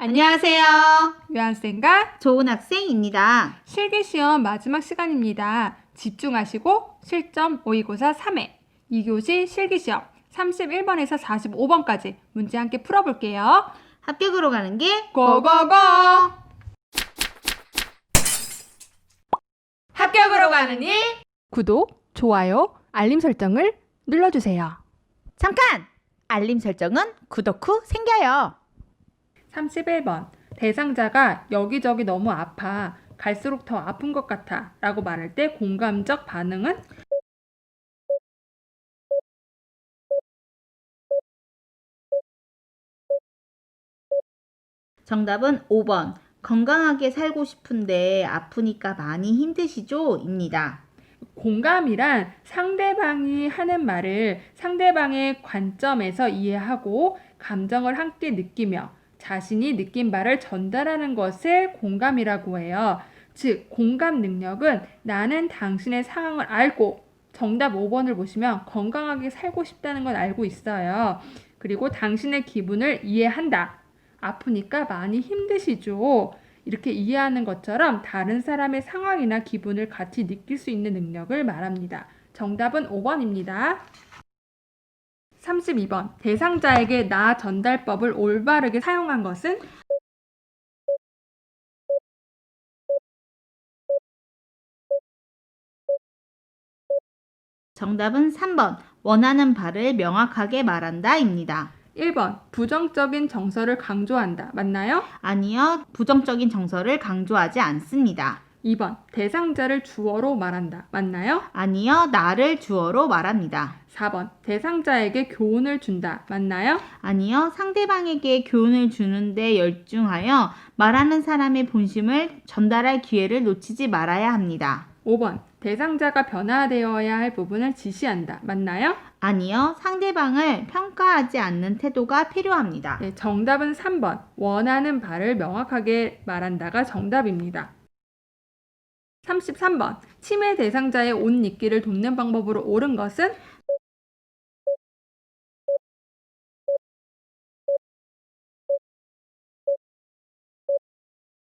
안녕하세요. 유한쌤과 좋은 학생입니다. 실기시험 마지막 시간입니다. 집중하시고 실점 모의고사 3회 2교시 실기시험 31번에서 45번까지 문제 함께 풀어볼게요. 합격으로 가는 게 고고고! 합격으로 가는 일! 구독, 좋아요, 알림 설정을 눌러주세요. 잠깐! 알림 설정은 구독 후 생겨요. 31번 대상자가 여기저기 너무 아파 갈수록 더 아픈 것 같아 라고 말할 때 공감적 반응은? 정답은 5번. 건강하게 살고 싶은데 아프니까 많이 힘드시죠? 입니다. 공감이란 상대방이 하는 말을 상대방의 관점에서 이해하고 감정을 함께 느끼며 자신이 느낀 바를 전달하는 것을 공감이라고 해요. 즉, 공감 능력은 나는 당신의 상황을 알고 정답 5번을 보시면 건강하게 살고 싶다는 건 알고 있어요. 그리고 당신의 기분을 이해한다. 아프니까 많이 힘드시죠? 이렇게 이해하는 것처럼 다른 사람의 상황이나 기분을 같이 느낄 수 있는 능력을 말합니다. 정답은 5번입니다. 32번. 대상자에게 나 전달법을 올바르게 사용한 것은? 정답은 3번. 원하는 바를 명확하게 말한다. 입니다. 1번. 부정적인 정서를 강조한다. 맞나요? 아니요. 부정적인 정서를 강조하지 않습니다. 2번. 대상자를 주어로 말한다. 맞나요? 아니요. 나를 주어로 말합니다. 4번. 대상자에게 교훈을 준다. 맞나요? 아니요. 상대방에게 교훈을 주는데 열중하여 말하는 사람의 본심을 전달할 기회를 놓치지 말아야 합니다. 5번. 대상자가 변화되어야 할 부분을 지시한다. 맞나요? 아니요. 상대방을 평가하지 않는 태도가 필요합니다. 네, 정답은 3번. 원하는 바를 명확하게 말한다가 정답입니다. 33번. 치매 대상자의 옷 입기를 돕는 방법으로 옳은 것은?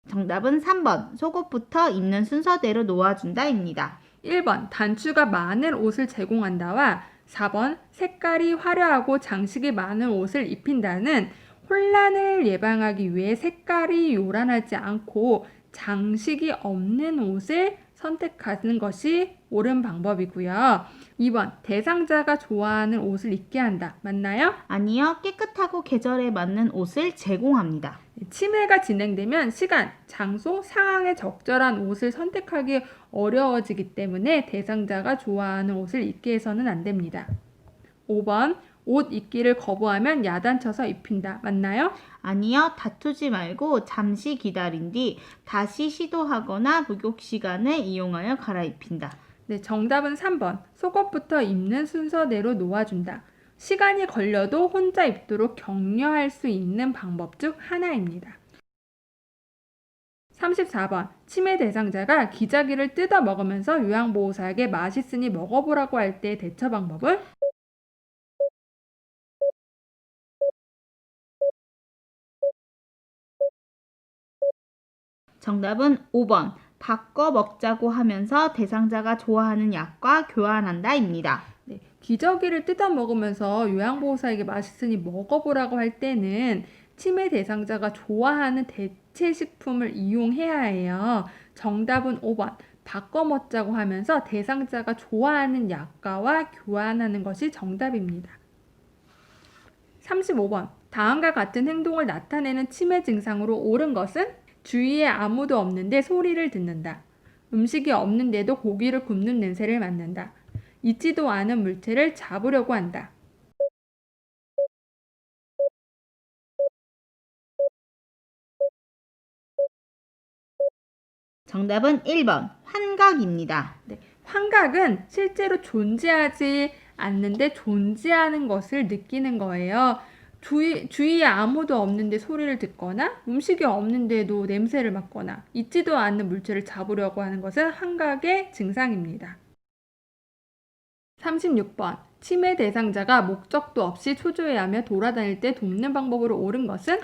정답은 3번. 속옷부터 입는 순서대로 놓아준다입니다. 1번. 단추가 많은 옷을 제공한다와 4번. 색깔이 화려하고 장식이 많은 옷을 입힌다는 혼란을 예방하기 위해 색깔이 요란하지 않고 장식이 없는 옷을 선택하는 것이 옳은 방법이고요. 2번. 대상자가 좋아하는 옷을 입게 한다. 맞나요? 아니요. 깨끗하고 계절에 맞는 옷을 제공합니다. 치매가 진행되면 시간, 장소, 상황에 적절한 옷을 선택하기 어려워지기 때문에 대상자가 좋아하는 옷을 입게 해서는 안 됩니다. 5번. 옷 입기를 거부하면 야단쳐서 입힌다. 맞나요? 아니요. 다투지 말고 잠시 기다린 뒤 다시 시도하거나 목욕 시간을 이용하여 갈아입힌다. 네, 정답은 3번. 속옷부터 입는 순서대로 놓아준다. 시간이 걸려도 혼자 입도록 격려할 수 있는 방법 중 하나입니다. 34번. 치매 대상자가 기저귀를 뜯어 먹으면서 요양보호사에게 맛있으니 먹어보라고 할 때 대처 방법은? 정답은 5번. 바꿔 먹자고 하면서 대상자가 좋아하는 약과 교환한다입니다. 네, 기저귀를 뜯어 먹으면서 요양보호사에게 맛있으니 먹어보라고 할 때는 치매 대상자가 좋아하는 대체 식품을 이용해야 해요. 정답은 5번. 바꿔 먹자고 하면서 대상자가 좋아하는 약과와 교환하는 것이 정답입니다. 35번. 다음과 같은 행동을 나타내는 치매 증상으로 옳은 것은? 주위에 아무도 없는데 소리를 듣는다. 음식이 없는데도 고기를 굽는 냄새를 맡는다. 있지도 않은 물체를 잡으려고 한다. 정답은 1번. 환각입니다. 네, 환각은 실제로 존재하지 않는데 존재하는 것을 느끼는 거예요. 주위에 아무도 없는데 소리를 듣거나 음식이 없는데도 냄새를 맡거나 있지도 않는 물체를 잡으려고 하는 것은 환각의 증상입니다. 36번. 치매 대상자가 목적도 없이 초조해하며 돌아다닐 때 돕는 방법으로 옳은 것은?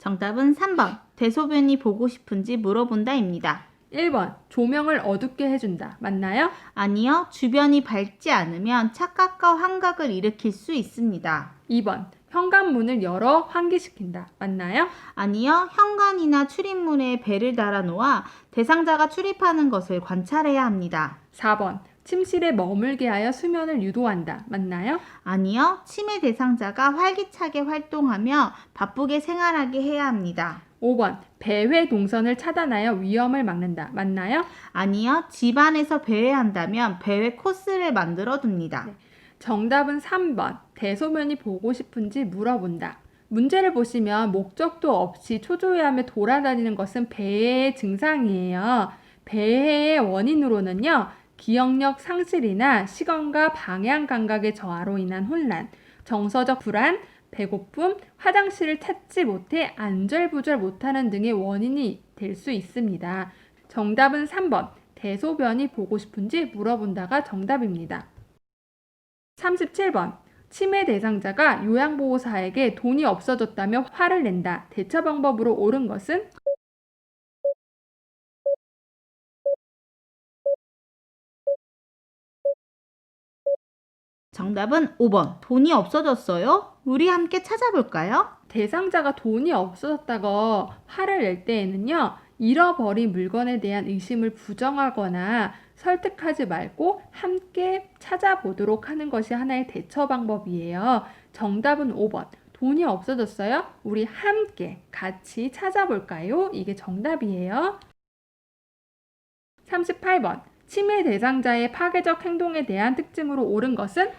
정답은 3번. 대소변이 보고 싶은지 물어본다입니다. 1번. 조명을 어둡게 해준다. 맞나요? 아니요. 주변이 밝지 않으면 착각과 환각을 일으킬 수 있습니다. 2번. 현관문을 열어 환기시킨다. 맞나요? 아니요. 현관이나 출입문에 벨을 달아놓아 대상자가 출입하는 것을 관찰해야 합니다. 4번. 침실에 머물게 하여 수면을 유도한다. 맞나요? 아니요. 치매 대상자가 활기차게 활동하며 바쁘게 생활하게 해야 합니다. 5번. 배회 동선을 차단하여 위험을 막는다. 맞나요? 아니요. 집안에서 배회한다면 배회 코스를 만들어 둡니다. 정답은 3번. 대소변이 보고 싶은지 물어본다. 문제를 보시면 목적도 없이 초조해하며 돌아다니는 것은 배회의 증상이에요. 배회의 원인으로는요, 기억력 상실이나 시간과 방향 감각의 저하로 인한 혼란, 정서적 불안, 배고픔, 화장실을 찾지 못해 안절부절 못하는 등의 원인이 될 수 있습니다. 정답은 3번. 대소변이 보고 싶은지 물어본다가 정답입니다. 37번. 치매 대상자가 요양보호사에게 돈이 없어졌다며 화를 낸다. 대처 방법으로 옳은 것은? 정답은 5번. 돈이 없어졌어요? 우리 함께 찾아볼까요? 대상자가 돈이 없어졌다고 화를 낼 때에는요, 잃어버린 물건에 대한 의심을 부정하거나 설득하지 말고 함께 찾아보도록 하는 것이 하나의 대처 방법이에요. 정답은 5번. 돈이 없어졌어요? 우리 함께 같이 찾아볼까요? 이게 정답이에요. 38번. 치매 대상자의 파괴적 행동에 대한 특징으로 옳은 것은?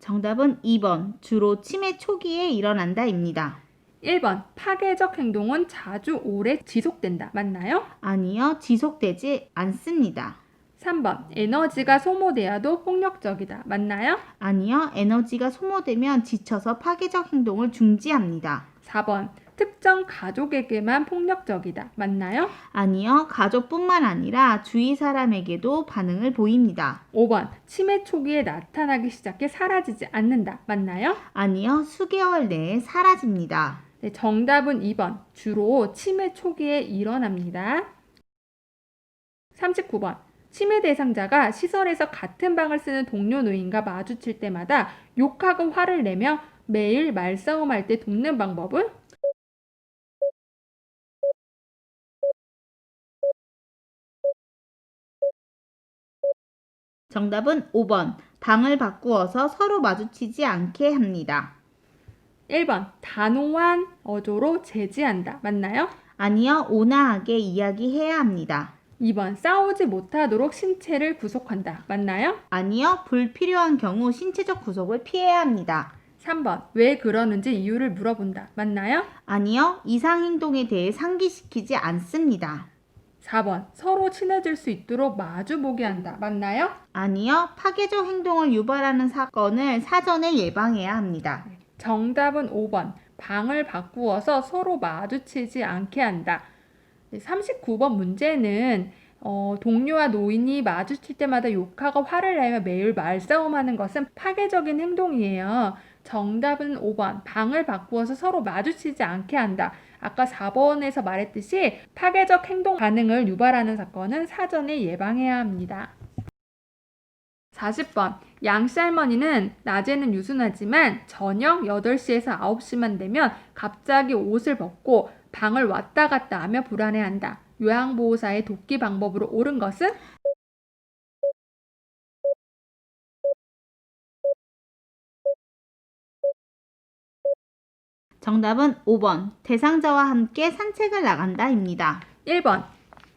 정답은 2번. 주로 치매 초기에 일어난다입니다. 1번. 파괴적 행동은 자주 오래 지속된다. 맞나요? 아니요. 지속되지 않습니다. 3번. 에너지가 소모되어도 폭력적이다. 맞나요? 아니요. 에너지가 소모되면 지쳐서 파괴적 행동을 중지합니다. 4번. 특정 가족에게만 폭력적이다. 맞나요? 아니요. 가족뿐만 아니라 주위 사람에게도 반응을 보입니다. 5번. 치매 초기에 나타나기 시작해 사라지지 않는다. 맞나요? 아니요. 수개월 내에 사라집니다. 네, 정답은 2번. 주로 치매 초기에 일어납니다. 39번. 치매 대상자가 시설에서 같은 방을 쓰는 동료 노인과 마주칠 때마다 욕하고 화를 내며 매일 말싸움할 때 돕는 방법은? 정답은 5번. 방을 바꾸어서 서로 마주치지 않게 합니다. 1번. 단호한 어조로 제지한다. 맞나요? 아니요. 온화하게 이야기해야 합니다. 2번. 싸우지 못하도록 신체를 구속한다. 맞나요? 아니요. 불필요한 경우 신체적 구속을 피해야 합니다. 3번. 왜 그러는지 이유를 물어본다. 맞나요? 아니요. 이상 행동에 대해 상기시키지 않습니다. 4번. 서로 친해질 수 있도록 마주보게 한다. 맞나요? 아니요. 파괴적 행동을 유발하는 사건을 사전에 예방해야 합니다. 정답은 5번. 방을 바꾸어서 서로 마주치지 않게 한다. 39번 문제는 동료와 노인이 마주칠 때마다 욕하고 화를 내며 매일 말싸움하는 것은 파괴적인 행동이에요. 정답은 5번. 방을 바꾸어서 서로 마주치지 않게 한다. 아까 4번에서 말했듯이 파괴적 행동 반응을 유발하는 사건은 사전에 예방해야 합니다. 40번. 양씨 할머니는 낮에는 유순하지만 저녁 8시에서 9시만 되면 갑자기 옷을 벗고 방을 왔다 갔다 하며 불안해한다. 요양보호사의 돕기 방법으로 옳은 것은? 정답은 5번. 대상자와 함께 산책을 나간다입니다. 1번.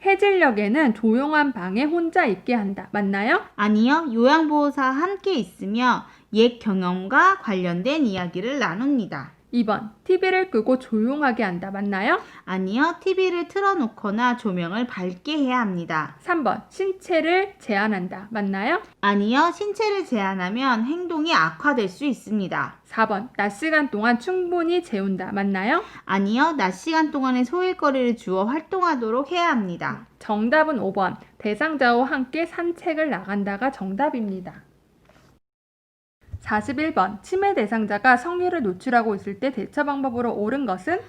해질녘에는 조용한 방에 혼자 있게 한다. 맞나요? 아니요. 요양보호사와 함께 있으며 옛 경험과 관련된 이야기를 나눕니다. 2번. TV를 끄고 조용하게 한다. 맞나요? 아니요. TV를 틀어놓거나 조명을 밝게 해야 합니다. 3번. 신체를 제한한다. 맞나요? 아니요. 신체를 제한하면 행동이 악화될 수 있습니다. 4번. 낮 시간 동안 충분히 재운다. 맞나요? 아니요. 낮 시간 동안에 소일거리를 주어 활동하도록 해야 합니다. 정답은 5번. 대상자와 함께 산책을 나간다가 정답입니다. 41번. 치매 대상자가 성의를 노출하고 있을 때 대처 방법으로 옳은 것은?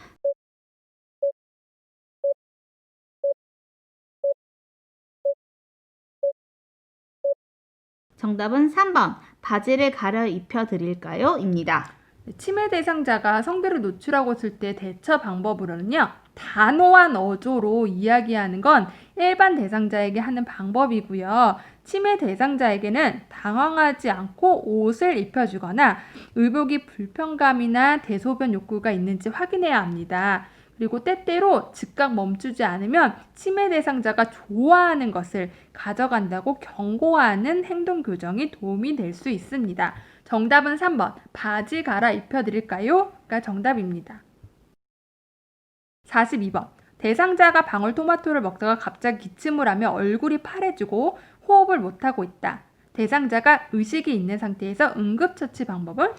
정답은 3번. 바지를 가려 입혀 드릴까요? 입니다. 치매 대상자가 성대를 노출하고 있을 때 대처 방법으로는요, 단호한 어조로 이야기하는 건 일반 대상자에게 하는 방법이고요. 치매 대상자에게는 당황하지 않고 옷을 입혀주거나 의복이 불편감이나 대소변 욕구가 있는지 확인해야 합니다. 그리고 때때로 즉각 멈추지 않으면 치매 대상자가 좋아하는 것을 가져간다고 경고하는 행동 교정이 도움이 될 수 있습니다. 정답은 3번. 바지 갈아입혀 드릴까요?가 정답입니다. 42번. 대상자가 방울토마토를 먹다가 갑자기 기침을 하며 얼굴이 파래지고 호흡을 못하고 있다. 대상자가 의식이 있는 상태에서 응급처치 방법은?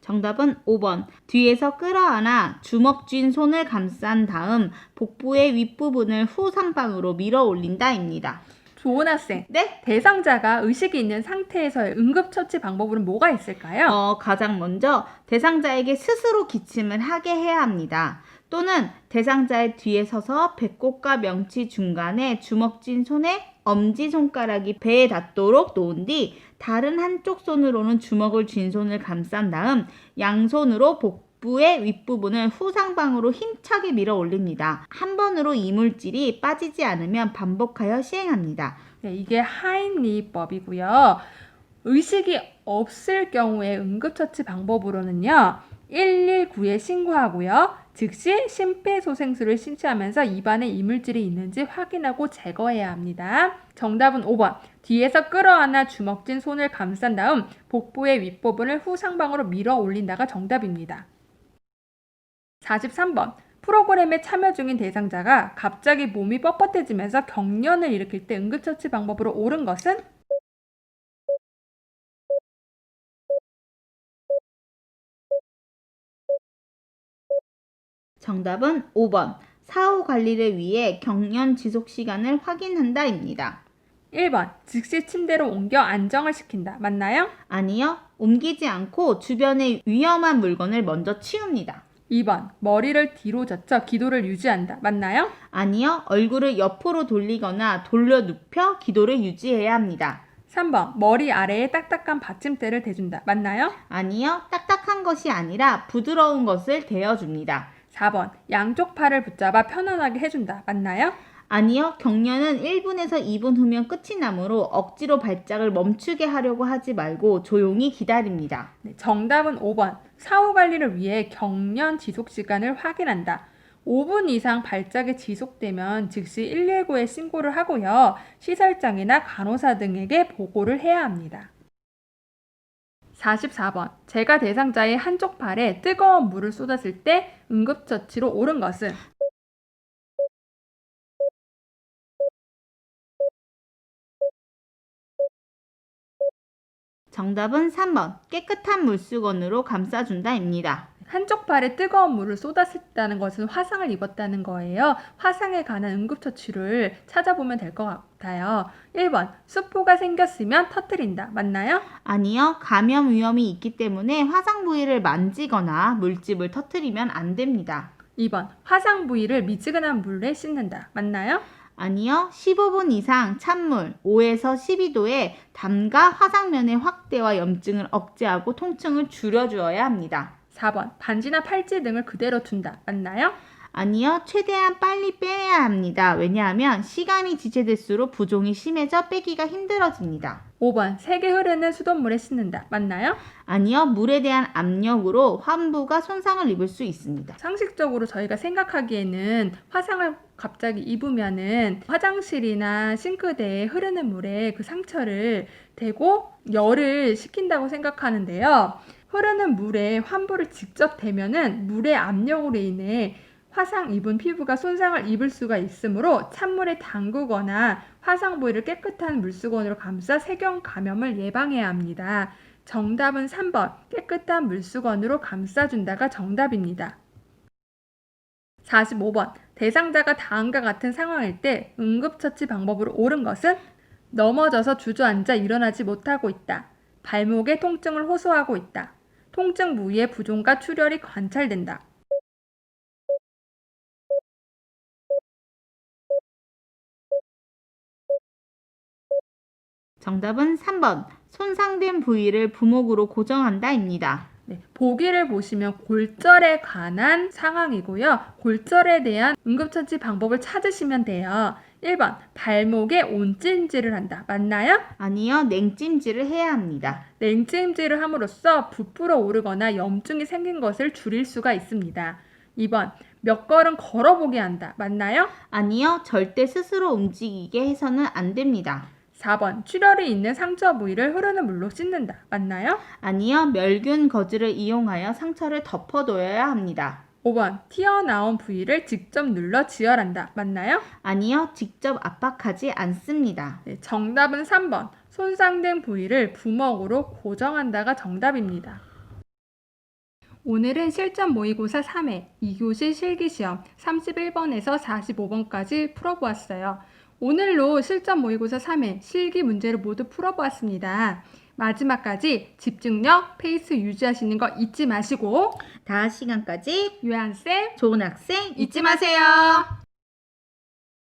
정답은 5번. 뒤에서 끌어안아 주먹 쥔 손을 감싼 다음 복부의 윗부분을 후상방으로 밀어 올린다입니다. 좋은 학생. 네? 대상자가 의식이 있는 상태에서의 응급처치 방법으로는 뭐가 있을까요? 가장 먼저 대상자에게 스스로 기침을 하게 해야 합니다. 또는 대상자의 뒤에 서서 배꼽과 명치 중간에 주먹 쥔 손에 엄지손가락이 배에 닿도록 놓은 뒤 다른 한쪽 손으로는 주먹을 쥔 손을 감싼 다음 양손으로 복부의 윗부분을 후상방으로 힘차게 밀어 올립니다. 한 번으로 이물질이 빠지지 않으면 반복하여 시행합니다. 네, 이게 하인리법이고요. 의식이 없을 경우에 응급처치 방법으로는요, 119에 신고하고요. 즉시 심폐소생술을 실시하면서 입안에 이물질이 있는지 확인하고 제거해야 합니다. 정답은 5번. 뒤에서 끌어안아 주먹 쥔 손을 감싼 다음 복부의 윗부분을 후상방으로 밀어 올린다가 정답입니다. 43번. 프로그램에 참여 중인 대상자가 갑자기 몸이 뻣뻣해지면서 경련을 일으킬 때 응급처치 방법으로 옳은 것은? 정답은 5번. 사후 관리를 위해 경련 지속 시간을 확인한다입니다. 1번. 즉시 침대로 옮겨 안정을 시킨다. 맞나요? 아니요. 옮기지 않고 주변의 위험한 물건을 먼저 치웁니다. 2번. 머리를 뒤로 젖혀 기도를 유지한다. 맞나요? 아니요. 얼굴을 옆으로 돌리거나 돌려 눕혀 기도를 유지해야 합니다. 3번. 머리 아래에 딱딱한 받침대를 대준다. 맞나요? 아니요. 딱딱한 것이 아니라 부드러운 것을 대어줍니다. 4번. 양쪽 팔을 붙잡아 편안하게 해준다. 맞나요? 아니요. 경련은 1분에서 2분 후면 끝이 나므로 억지로 발작을 멈추게 하려고 하지 말고 조용히 기다립니다. 네, 정답은 5번. 사후 관리를 위해 경련 지속 시간을 확인한다. 5분 이상 발작이 지속되면 즉시 119에 신고를 하고요. 시설장이나 간호사 등에게 보고를 해야 합니다. 44번. 제가 대상자의 한쪽 팔에 뜨거운 물을 쏟았을 때 응급처치로 옳은 것은? 정답은 3번. 깨끗한 물수건으로 감싸준다입니다. 한쪽 팔에 뜨거운 물을 쏟았다는 것은 화상을 입었다는 거예요. 화상에 관한 응급처치를 찾아보면 될 것 같아요. 1번. 수포가 생겼으면 터뜨린다. 맞나요? 아니요. 감염 위험이 있기 때문에 화상 부위를 만지거나 물집을 터뜨리면 안 됩니다. 2번. 화상 부위를 미지근한 물에 씻는다. 맞나요? 아니요. 15분 이상 찬물 5에서 12도에 담가 화상면의 확대와 염증을 억제하고 통증을 줄여주어야 합니다. 4번. 반지나 팔찌 등을 그대로 둔다. 맞나요? 아니요. 최대한 빨리 빼야 합니다. 왜냐하면 시간이 지체될수록 부종이 심해져 빼기가 힘들어집니다. 5번. 세게 흐르는 수돗물에 씻는다. 맞나요? 아니요. 물에 대한 압력으로 환부가 손상을 입을 수 있습니다. 상식적으로 저희가 생각하기에는 화상을 갑자기 입으면은 화장실이나 싱크대에 흐르는 물에 그 상처를 대고 열을 식힌다고 생각하는데요. 흐르는 물에 환부를 직접 대면은 물의 압력으로 인해 화상 입은 피부가 손상을 입을 수가 있으므로 찬물에 담그거나 화상 부위를 깨끗한 물수건으로 감싸 세균 감염을 예방해야 합니다. 정답은 3번 깨끗한 물수건으로 감싸준다가 정답입니다. 45번 대상자가 다음과 같은 상황일 때 응급처치 방법으로 옳은 것은 넘어져서 주저앉아 일어나지 못하고 있다. 발목에 통증을 호소하고 있다. 통증 부위에 부종과 출혈이 관찰된다. 정답은 3번. 손상된 부위를 부목으로 고정한다입니다. 네, 보기를 보시면 골절에 관한 상황이고요. 골절에 대한 응급처치 방법을 찾으시면 돼요. 1번 발목에 온찜질을 한다. 맞나요? 아니요, 냉찜질을 해야 합니다. 냉찜질을 함으로써 부풀어 오르거나 염증이 생긴 것을 줄일 수가 있습니다. 2번 몇 걸음 걸어보게 한다. 맞나요? 아니요, 절대 스스로 움직이게 해서는 안 됩니다. 4번 출혈이 있는 상처 부위를 흐르는 물로 씻는다. 맞나요? 아니요, 멸균 거즈를 이용하여 상처를 덮어둬야 합니다. 5번 튀어나온 부위를 직접 눌러 지혈한다. 맞나요? 아니요, 직접 압박하지 않습니다. 네, 정답은 3번 손상된 부위를 부먹으로 고정한다가 정답입니다. 오늘은 실전 모의고사 3회 2교시 실기시험 31번에서 45번까지 풀어보았어요. 오늘로 실전 모의고사 3회 실기 문제를 모두 풀어보았습니다. 마지막까지 집중력, 페이스 유지하시는 거 잊지 마시고 다음 시간까지 유한쌤 좋은 학생 잊지 마세요.